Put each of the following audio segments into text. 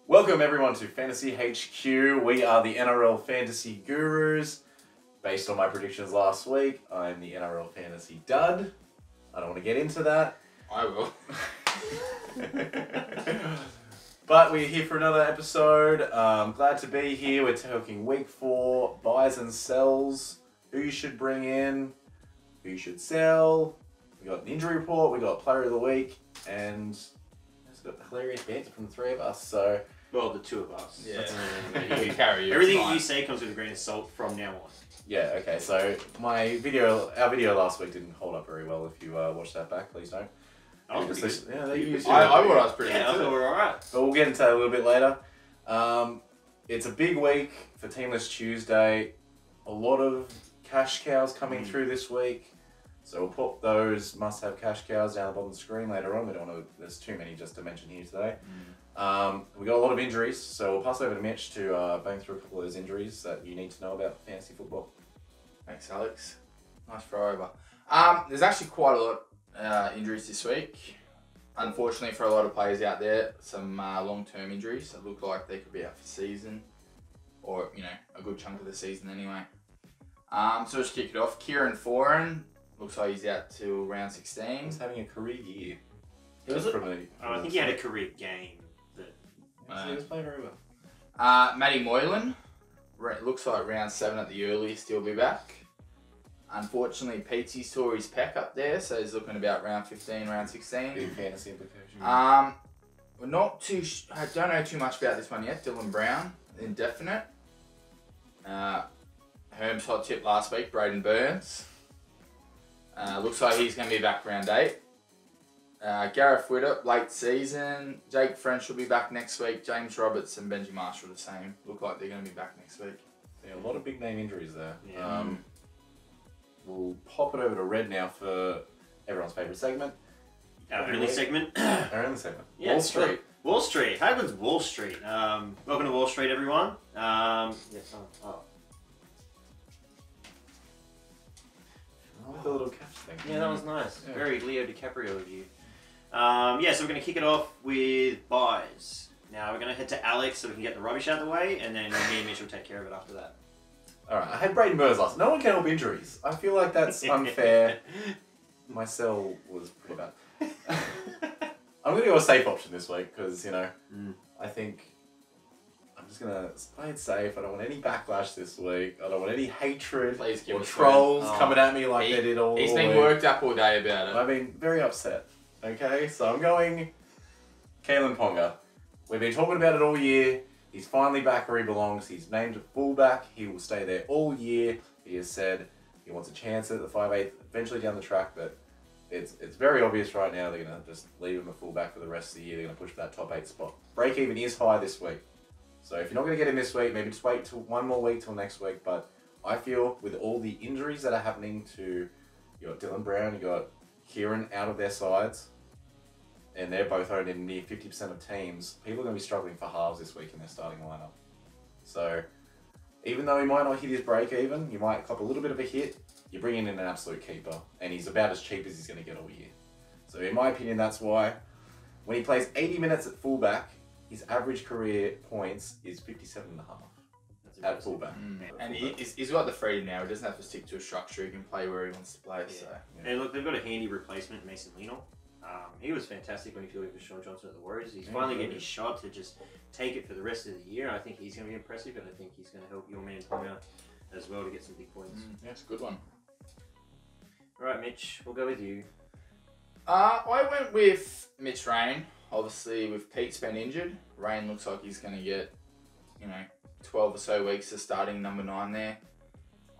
Welcome everyone to Fantasy HQ. We are the NRL Fantasy Gurus. Based on my predictions last week, I'm the NRL Fantasy Dud. I don't want to get into that. I will. But we're here for another episode. Glad to be here. We're talking week 4, buys and sells, who you should bring in, who you should sell. We got an injury report, we got player of the week, and it's got hilarious banter from the three of us. So, well, the two of us. Yeah. You can carry you. Everything you say comes with a grain of salt from now on. yeah, okay. So our video last week didn't hold up very well. If you watch that back, please don't. I was pretty good. Yeah, they used I thought I was pretty Yeah, I good thought too. we were alright. But we'll get into that a little bit later. It's a big week for Teamless Tuesday. A lot of cash cows coming through this week. So we'll put those must-have cash cows down the bottom of the screen later on. We don't want to. There's too many just to mention here today. We got a lot of injuries, so we'll pass over to Mitch to bang through a couple of those injuries that you need to know about fantasy football. Thanks, Alex. Nice throw over. There's actually quite a lot of injuries this week. Unfortunately for a lot of players out there, some long-term injuries that look like they could be out for season, or a good chunk of the season anyway. So let's kick it off. Kieran Foran looks like he's out till round 16. He's having a career year. Was it? From I think he had a career game. he was playing very well. Matty Moylan looks like round 7 at the earliest he'll be back. Unfortunately, Pete's tore his pec up there, so he's looking about round 15, round 16. Big fantasy implication. We're not too. I don't know too much about this one yet. Dylan Brown, indefinite. Herm's hot tip last week. Braden Burns. Looks like he's going to be back round 8. Gareth Widdop, late season. Jake French will be back next week. James Roberts and Benji Marshall the same. Look like they're going to be back next week. Yeah, a lot of big name injuries there. Yeah. We'll pop it over to Red now for everyone's favourite segment. Our only segment. Our only segment. Yeah, Wall Street. Wall Street. How good's Wall Street? Welcome to Wall Street, everyone. With the little catch thing. Yeah, that was nice. Yeah. Very Leo DiCaprio of you. So we're going to kick it off with buys. Now we're going to head to Alex so we can get the rubbish out of the way, and then me and Mitch will take care of it after that. Alright, I had Braden Burns last. No one can help injuries. I feel like that's unfair. My sell was pretty bad. I'm going to go a safe option this week because, I think I'm just going to play it safe. I don't want any backlash this week. I don't want any hatred Please give or us trolls one. coming at me like they did all He's the been week. worked up all day about it. I've been very upset. Okay, so I'm going Kalen Ponga. We've been talking about it all year. He's finally back where he belongs. He's named at fullback. He will stay there all year. He has said he wants a chance at the 5'8", eventually down the track, but it's very obvious right now they're going to just leave him a fullback for the rest of the year. They're going to push for that top 8 spot. Break even is high this week. So if you're not going to get him this week, maybe just wait till one more week till next week. But I feel with all the injuries that are happening to, you got Dylan Brown, you got Kieran out of their sides, and they're both owned in near 50% of teams, people are going to be struggling for halves this week in their starting lineup. So even though he might not hit his break even, you might cop a little bit of a hit, you're bringing in an absolute keeper, and he's about as cheap as he's going to get all year. So in my opinion, that's why when he plays 80 minutes at fullback, his average career points is 57.5 at fullback. And he's got the freedom now. He doesn't have to stick to a structure. He can play where he wants to play. Yeah. So And look, they've got a handy replacement, Mason Leno. He was fantastic when he fielded with Sean Johnson at the Warriors. He's finally getting his shot to just take it for the rest of the year. I think he's going to be impressive, and I think he's going to help your man Ponga as well to get some big points. yeah, it's a good one. All right, Mitch, we'll go with you. I went with Mitch Rain. Obviously, with Pete's been injured, Rain looks like he's going to get, 12 or so weeks of starting number 9 there.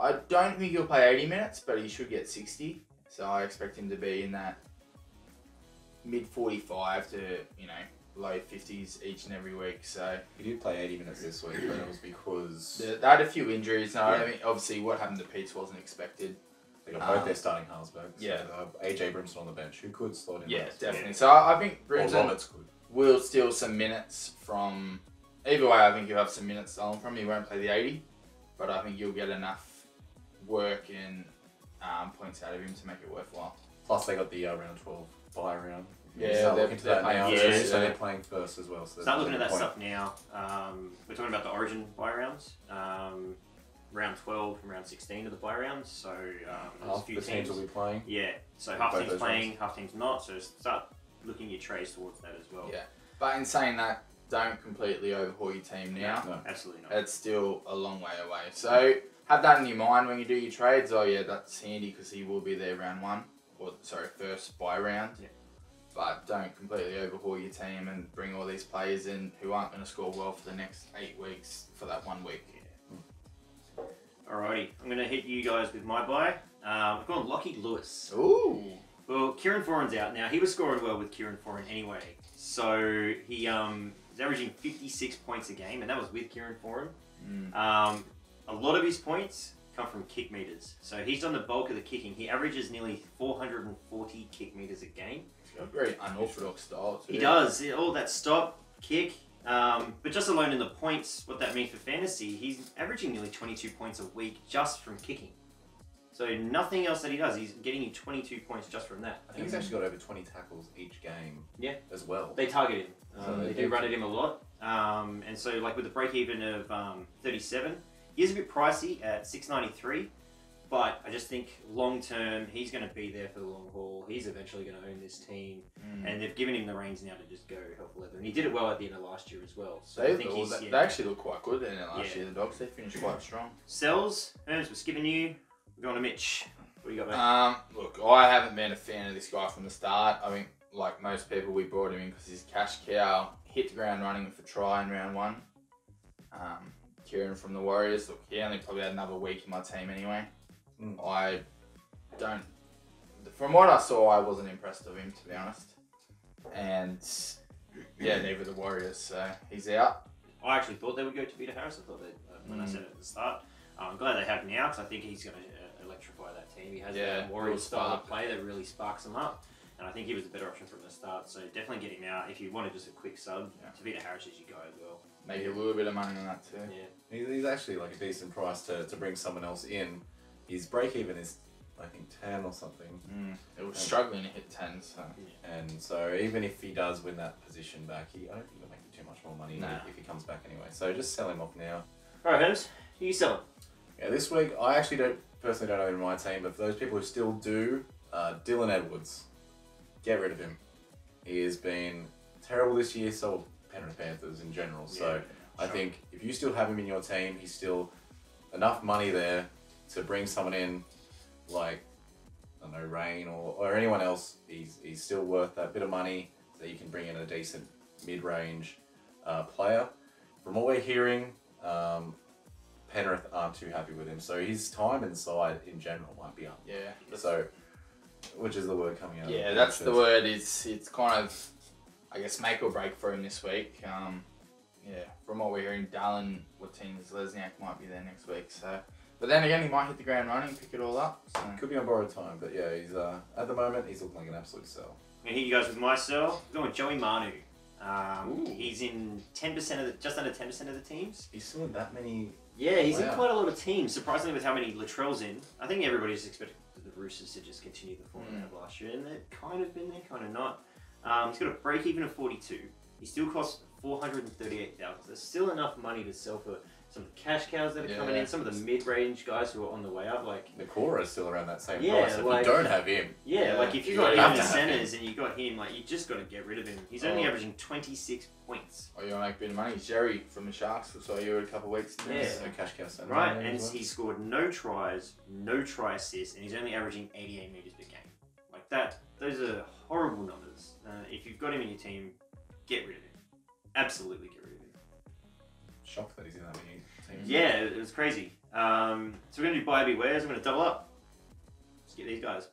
I don't think he'll play 80 minutes, but he should get 60. So I expect him to be in that mid 45 to, low 50s each and every week. So He did play 80 minutes this week, but it was because they had a few injuries. And I don't think, obviously, what happened to Pete's wasn't expected. they got both their starting halves back. So yeah. AJ Brimson on the bench, who could slot in. Yeah, last. definitely. So I think Or Brimson Roberts could. will steal some minutes from. Either way, I think you'll have some minutes stolen from him. He won't play the 80, but I think you'll get enough work and points out of him to make it worthwhile. Plus they got the round 12 bye round Yeah, Start they're looking to that playing now. first, too, yeah. so they're playing first as well. So Start looking at that point. stuff now. We're talking about the Origin bye rounds. Round 12 and round 16 of the bye rounds. So there's a Half few the teams will be playing. Yeah, so In half both teams those playing, rounds. half teams not. So start looking your trades towards that as well. Yeah. But in saying that, don't completely overhaul your team now. No. Absolutely not. It's still a long way away. So have that in your mind when you do your trades. Oh yeah, that's handy because he will be there round one, or sorry, first bye round. Yeah. But don't completely overhaul your team and bring all these players in who aren't going to score well for the next 8 weeks for that 1 week. Alrighty, I'm going to hit you guys with my buy. We've gone Lockie Lewis. Ooh. Well, Kieran Foran's out now. He was scoring well with Kieran Foran anyway. So he is averaging 56 points a game, and that was with Kieran Foran. A lot of his points come from kick meters. So he's done the bulk of the kicking. He averages nearly 440 kick meters a game. He's got a very unorthodox style too. He does. All that stop, kick. But just alone in the points, what that means for fantasy, he's averaging nearly 22 points a week just from kicking. So nothing else that he does, he's getting you 22 points just from that. I think he's actually got over 20 tackles each game. Yeah. As well. They target him. So They do run at him a lot. And so like with the break even of 37, he is a bit pricey at 693. But I just think long term, he's going to be there for the long haul. He's eventually going to own this team. And they've given him the reins now to just go hell for leather. And he did it well at the end of last year as well. So I think They actually look quite good in it last year, the Dogs. They finished quite strong. Sells, Herms, we're skipping you. We're going to Mitch. What do you got, mate? Look, I haven't been a fan of this guy from the start. I mean, like most people, we brought him in because he's cash cow. Hit the ground running with a try in round one. Kieran from the Warriors, look, he only probably had another week in my team anyway. I don't... From what I saw, I wasn't impressed with him, to be honest. And, yeah, neither the Warriors, so he's out. I actually thought they would go to Peter Harris. I thought that when I said it at the start. I'm glad they have now because I think he's going to electrify that team. He has that Warriors style of play that really sparks them up. And I think he was a better option from the start. So definitely get him out. If you wanted just a quick sub, Tavita Harris is your guy as well. Maybe a little bit of money on that too. Yeah. He's actually like a decent price to bring someone else in. His break even is, I think, 10 or something. It was struggling to hit 10, so... And so even if he does win that position back, I don't think he'll make too much more money if he comes back anyway. So just sell him off now. All right, Holmes, who you selling? Yeah, this week, I actually personally don't have him in my team, but for those people who still do, Dylan Edwards, get rid of him. He has been terrible this year, so have Penrith Panthers in general. So I think if you still have him in your team, he's still enough money there to bring someone in like, I don't know, Rain or anyone else. He's still worth that bit of money so you can bring in a decent mid-range player. From what we're hearing, Penrith aren't too happy with him, so his time inside in general might be up. Yeah. So, which is the word coming out? Yeah, that's the word. It's kind of, I guess, make or break for him this week. Yeah, from what we're hearing, Dallin, Martinez, Lesniak might be there next week. So, but then again, he might hit the ground running, pick it all up. So. Could be on borrowed time, but yeah, he's at the moment he's looking like an absolute sell. I'm gonna hit you guys with my sell. I'm going with Joey Manu. He's in 10% of just under 10% of the teams. He's still in that many. Yeah, he's in quite a lot of teams. Surprisingly, with how many Latrell's in, I think everybody's expected the Roosters to just continue the form they had last year, and they've kind of been there, kind of not. He's got a break even of 42. He still costs 438,000. There's still enough money to sell for some of the cash cows that are coming in, some of the mid-range guys who are on the way up. Like the core is still around that same Yeah, price. If like- you don't have him, like if you You got him have in the to have him. centers and you got him, like you just got to get rid of him. He's only averaging 26 points. Oh, you want to make a bit of money? Jerry from the Sharks. I saw you in a couple of weeks. Yeah. so cash cow center. Right, and he scored no tries, no try assists, and he's only averaging 88 meters per game. Like that, those are horrible numbers. If you've got him in your team, get rid of him. Absolutely get rid of him. Shocked that he's in that many teams. Yeah, it was crazy. So we're going to do buyer bewares. I'm going to double up. Let's get these guys.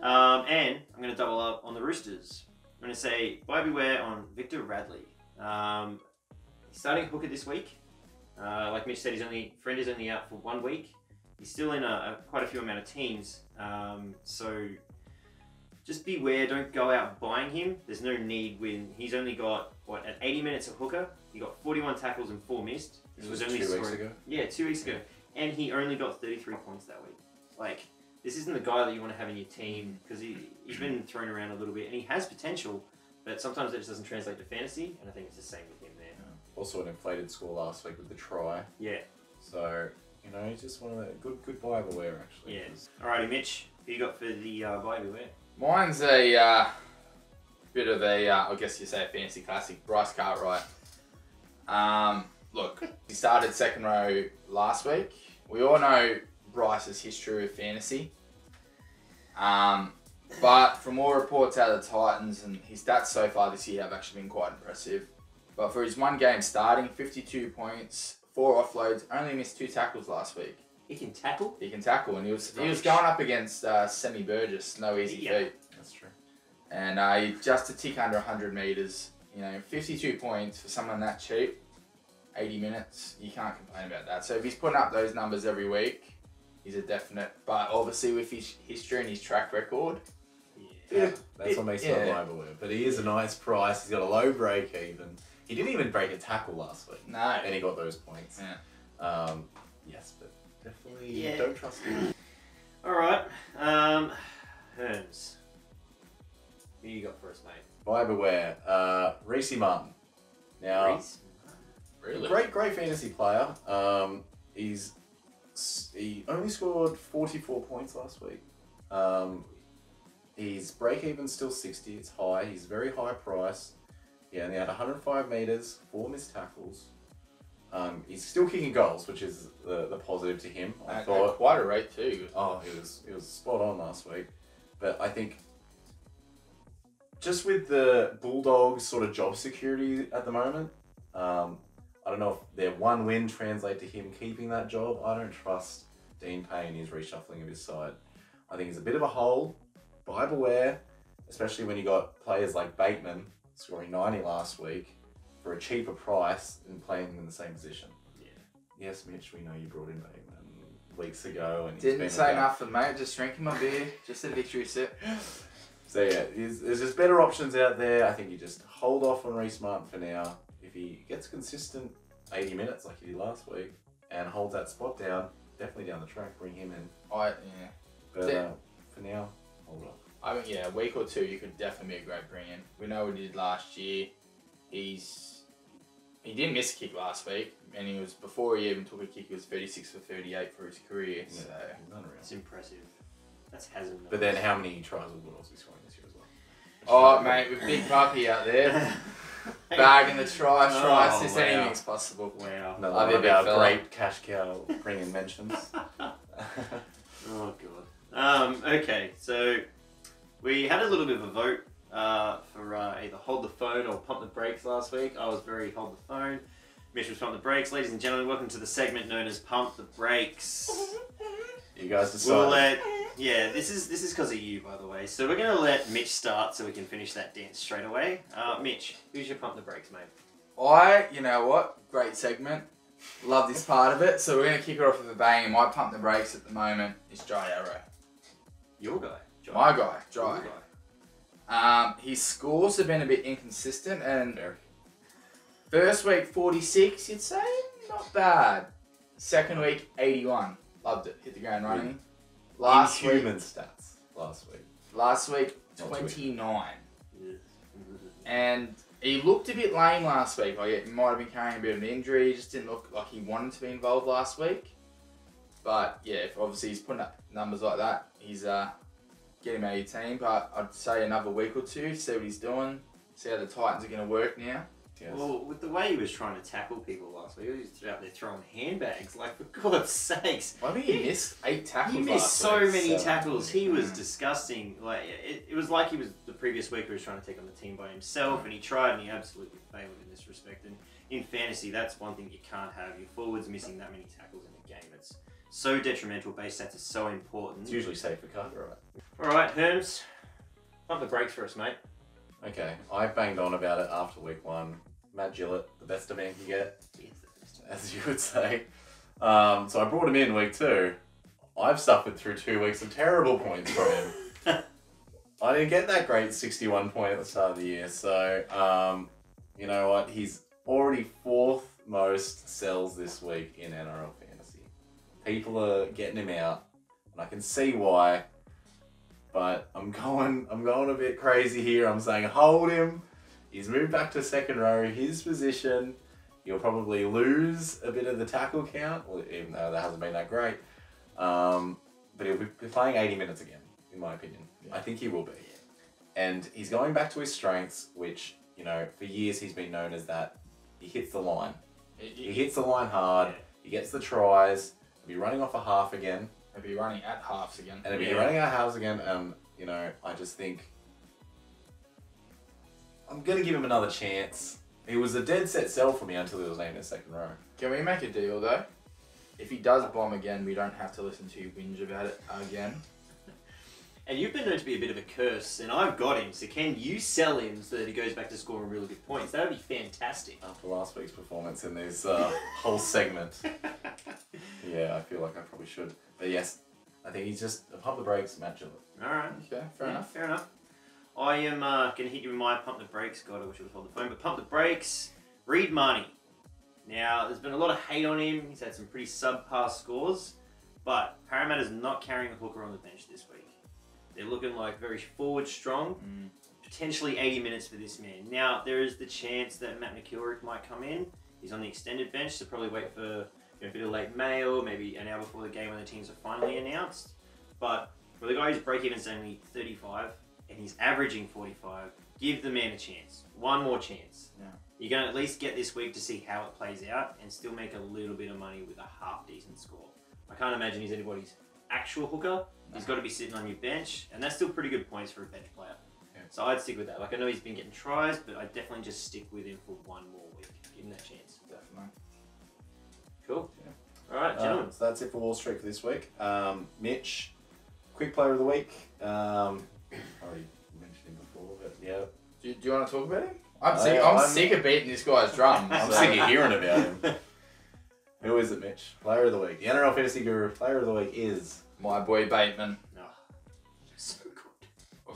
And I'm going to double up on the Roosters. I'm going to say buyer beware on Victor Radley. He's starting hooker this week. Like Mitch said, Friend is only out for 1 week. He's still in quite a few amount of teams. So just beware, don't go out buying him. There's no need when he's only got, at 80 minutes of hooker, he got 41 tackles and 4 missed. This was 2 weeks ago? Yeah, 2 weeks ago. And he only got 33 points that week. Like, this isn't the guy that you want to have in your team because he's been thrown around a little bit and he has potential, But sometimes it just doesn't translate to fantasy, and I think it's the same with him there. Also an inflated score last week with the try. Yeah. So, you know, he's just one of the good buy beware, actually. Yeah. Alrighty, Mitch. Who you got for the buy beware? Mine's a bit of a, I guess you say a fantasy classic, Bryce Cartwright. Look, he started second row last week. We all know Bryce's history with fantasy. But from all reports out of the Titans, and his stats so far this year have actually been quite impressive. But for his one game starting, 52 points, 4 offloads, only missed 2 tackles last week. He can tackle? He can tackle, and he was going up against Semi Burgess, no easy feat. That's true. And he just a tick under 100 metres. You know, 52 points for someone that cheap, 80 minutes, you can't complain about that. So if he's putting up those numbers every week, he's a definite. But obviously with his history and his track record, That's what makes him reliable. But he is a nice price. He's got a low break even. He didn't even break a tackle last week. No. And he got those points. Yeah. Yes, but definitely don't trust him. Alright. Herms. Who you got for us, mate? Buy beware. Reece Martin. Now, Reece? Really? great fantasy player. He only scored 44 points last week. His break even's still 60. It's high. He's very high price. He only had 105 meters, 4 missed tackles. He's still kicking goals, which is the positive to him. I thought at quite a rate too. Oh, it was spot on last week. But I think just with the Bulldogs sort of job security at the moment, I don't know if their one win translate to him keeping that job. I don't trust Dean Payne his reshuffling of his side. I think he's a bit of a hole. Buy beware, especially when you got players like Bateman scoring 90 last week for a cheaper price and playing in the same position. Yeah. Yes, Mitch, we know you brought in Bateman weeks ago. And Didn't say nothing, mate. Just drinking my beer. Just a victory sip. So yeah, there's just better options out there. I think you just hold off on Reece Martin for now. If he gets consistent 80 minutes like he did last week and holds that spot down, definitely down the track, bring him in. But for now, hold off. I think a week or two you could definitely be a great bring in. We know what he did last year. He didn't miss a kick last week, and he was before he even took a kick. He was 36 for 38 for his career. Yeah, So unreal. It's impressive. That's hasn't. But then, how many tries will Bulldogs be scoring this year as well? Oh, mate, with Big Puppy out there, bagging the try assist, anything's possible. Wow. Another I'll be one a big about fella. great cash cow bringing mentions. Oh god. Okay, so we had a little bit of a vote for either hold the phone or pump the brakes last week. I was very hold the phone. Mitch was pump the brakes. Ladies and gentlemen, welcome to the segment known as Pump the Brakes. You guys decide. We'll let this is because of you, by the way. So we're gonna let Mitch start so we can finish that dance straight away. Mitch, who's your pump the brakes, mate? You know what? Great segment. Love this part of it. So we're going to kick it off with a bang. My pump the brakes at the moment is Jai Arrow. Your guy. Jai. My guy, Your Jai. guy. His scores have been a bit inconsistent, and first week 46, you'd say not bad. Second week 81, loved it. Hit the ground running. Last Inhuman stats last week. 29, and he looked a bit lame last week. Like he might have been carrying a bit of an injury. He just didn't look like he wanted to be involved last week. But yeah, if obviously he's putting up numbers like that, he's getting him out of your team. But I'd say another week or two, see what he's doing, see how the Titans are going to work now. Yes. Well, with the way he was trying to tackle people last week, he was out there throwing handbags. Like, for God's sakes. I think he missed 8 tackles He missed last so week. many tackles. He was disgusting. Like it was like he was the previous week he was trying to take on the team by himself, and he tried and he absolutely failed in this respect. And in fantasy, that's one thing you can't have. Your forwards missing that many tackles in a game. It's so detrimental. Base stats are so important. It's usually safe for Carter, right? All right, Herms, pump the brakes for us, mate. Okay, I banged on about it after week 1. Matt Gillett, the best a man can get, as you would say. So I brought him in week 2. I've suffered through 2 weeks of terrible points from him. I didn't get that great 61 point at the start of the year. So, you know what? He's already 4th most sells this week in NRL Fantasy. People are getting him out, and I can see why. But I'm going a bit crazy here. I'm saying hold him. He's moved back to second row. His position, he'll probably lose a bit of the tackle count, even though that hasn't been that great. But he'll be playing 80 minutes again, in my opinion. I think he will be. And he's going back to his strengths, which, for years he's been known as that. He hits the line. He hits the line hard. He gets the tries. He'll be running off a half again. He'll be running at halves again. And he'll be running at halves again. And, I just think I'm going to give him another chance. He was a dead set sell for me until he was named in second row. Can we make a deal, though? If he does bomb again, we don't have to listen to you whinge about it again. And you've been known to be a bit of a curse, and I've got him. So can you sell him so that he goes back to scoring really good points? That would be fantastic. After last week's performance in this whole segment. Yeah, I feel like I probably should. But yes, I think he's just a pump the brakes, Matt Gillett. Alright. Okay, fair enough. Fair enough. I am going to hit you with my pump the brakes. God, I wish I would hold the phone. But pump the brakes, Reed Marnie. Now, there's been a lot of hate on him. He's had some pretty subpar scores. But Parramatta's not carrying a hooker on the bench this week. They're looking like very forward strong. Potentially 80 minutes for this man. Now, there is the chance that Matt McKilrick might come in. He's on the extended bench, so probably wait for a bit of late mail, maybe an hour before the game when the teams are finally announced. But for the guy whose break-even's only 35 and he's averaging 45, give the man a chance. One more chance. Yeah. You're going to at least get this week to see how it plays out and still make a little bit of money with a half-decent score. I can't imagine he's anybody's actual hooker. He's got to be sitting on your bench, and that's still pretty good points for a bench player. Yeah. So I'd stick with that. Like, I know he's been getting tries, but I'd definitely just stick with him for one more week. Give him that chance. Definitely. Cool. Yeah. All right, gentlemen. So that's it for Wall Street for this week. Mitch, quick player of the week. Already mentioned him before, but yeah. Do you want to talk about him? I'm sick of beating this guy's drum. I'm sick of hearing about him. Who is it, Mitch? Player of the week. The NRL Fantasy Guru player of the week is... my boy Bateman. No. So good.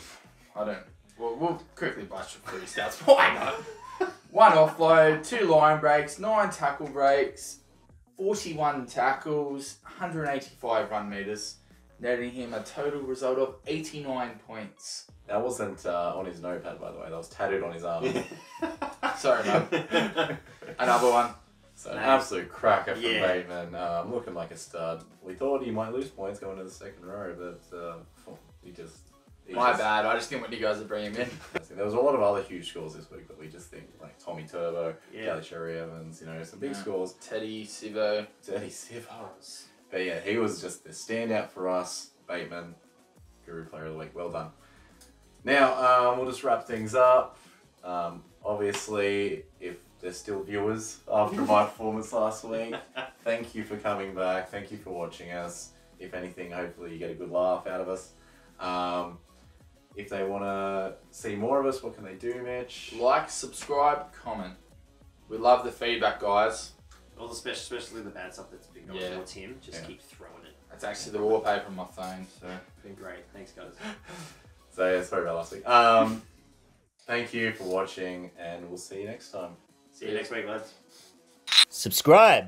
I don't... We'll quickly bust through his stats. Why not? 1 offload, 2 line breaks, 9 tackle breaks, 41 tackles, 185 run meters, netting him a total result of 89 points. That wasn't on his notepad, by the way. That was tattooed on his arm. Sorry, man. Another one. So an absolute cracker from Bateman. Looking like a stud. We thought he might lose points going to the second row, but he just... My bad. I just didn't want you guys to bring him in. There was a lot of other huge scores this week that we just think, like Tommy Turbo, Kelly Cherry Evans, some big scores. Teddy Sivo. But yeah, he was just the standout for us. Bateman, Guru Player of the Week. Well done. Now, we'll just wrap things up. Obviously, if there's still viewers after my performance last week, thank you for coming back. Thank you for watching us. If anything, hopefully you get a good laugh out of us. If they want to see more of us, what can they do, Mitch? Like, subscribe, comment. We love the feedback, guys. All especially the bad stuff that's been going towards him. Just keep throwing it. That's actually the wallpaper on my phone. So been great. Thanks, guys. So yeah, sorry about last week. Thank you for watching, and we'll see you next time. See you next week, lads. Subscribe.